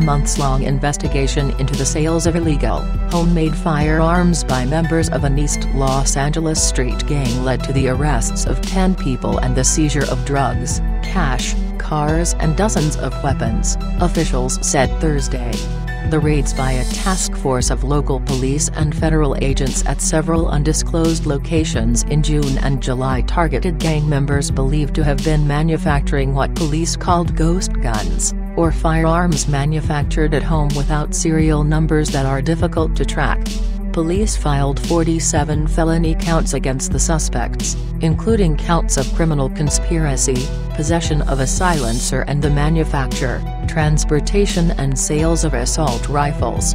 months-long investigation into the sales of illegal, homemade firearms by members of an East Los Angeles street gang led to the arrests of 10 people and the seizure of drugs, cash, cars and dozens of weapons, officials said Thursday. The raids by a task force of local police and federal agents at several undisclosed locations in June and July targeted gang members believed to have been manufacturing what police called ghost guns, or firearms manufactured at home without serial numbers that are difficult to track. Police filed 47 felony counts against the suspects, including counts of criminal conspiracy, possession of a silencer and the manufacture, transportation and sales of assault rifles.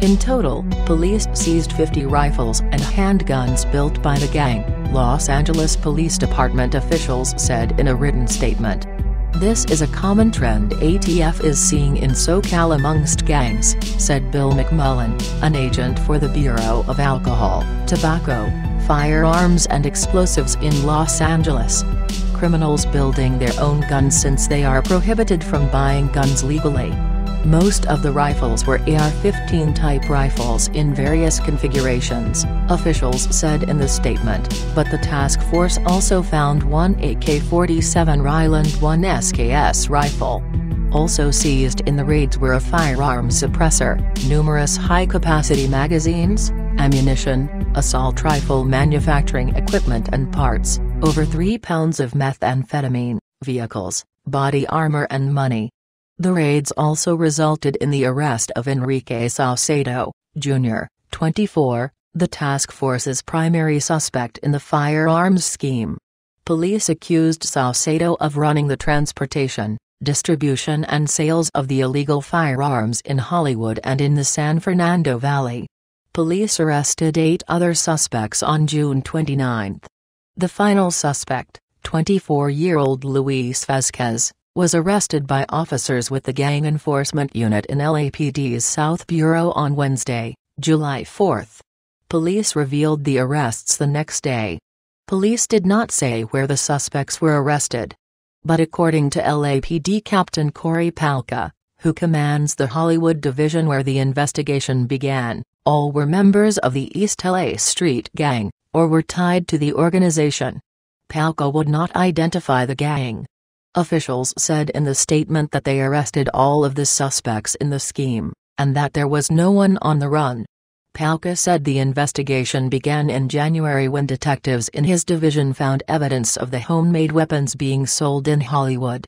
In total, police seized 50 rifles and handguns built by the gang, Los Angeles Police Department officials said in a written statement. This is a common trend ATF is seeing in SoCal amongst gangs, said Bill McMullen, an agent for the Bureau of Alcohol, Tobacco, Firearms and Explosives in Los Angeles. Criminals building their own guns since they are prohibited from buying guns legally. Most of the rifles were AR-15 type rifles in various configurations, officials said in the statement, but the task force also found one AK-47 Ryland 1 SKS rifle. Also seized in the raids were a firearm suppressor, numerous high-capacity magazines, ammunition, assault rifle manufacturing equipment and parts, over 3 pounds of methamphetamine, vehicles, body armor and money. The raids also resulted in the arrest of Enrique Saucedo, Jr., 24, the task force's primary suspect in the firearms scheme. Police accused Saucedo of running the transportation, distribution and sales of the illegal firearms in Hollywood and in the San Fernando Valley. Police arrested 8 other suspects on June 29. The final suspect, 24-year-old Luis Vasquez, was arrested by officers with the Gang Enforcement Unit in LAPD's South Bureau on Wednesday, July 4. Police revealed the arrests the next day. Police did not say where the suspects were arrested. But according to LAPD Captain Corey Palka, who commands the Hollywood division where the investigation began, all were members of the East LA Street Gang, or were tied to the organization. Palka would not identify the gang. Officials said in the statement that they arrested all of the suspects in the scheme, and that there was no one on the run. Palka said the investigation began in January when detectives in his division found evidence of the homemade weapons being sold in Hollywood.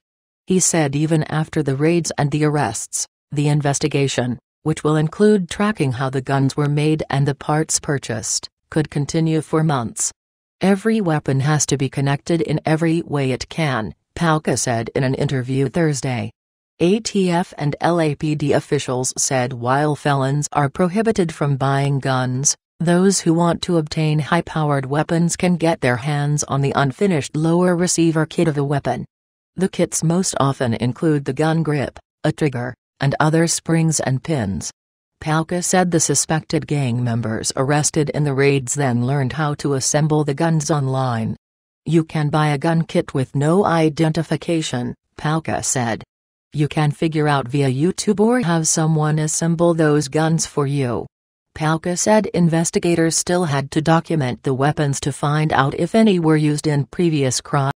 He said even after the raids and the arrests, the investigation, which will include tracking how the guns were made and the parts purchased, could continue for months. Every weapon has to be connected in every way it can, Palka said in an interview Thursday. ATF and LAPD officials said while felons are prohibited from buying guns, those who want to obtain high-powered weapons can get their hands on the unfinished lower receiver kit of a weapon. The kits most often include the gun grip, a trigger, and other springs and pins. Palka said the suspected gang members arrested in the raids then learned how to assemble the guns online. You can buy a gun kit with no identification, Palka said. You can figure out via YouTube or have someone assemble those guns for you. Palka said investigators still had to document the weapons to find out if any were used in previous crimes.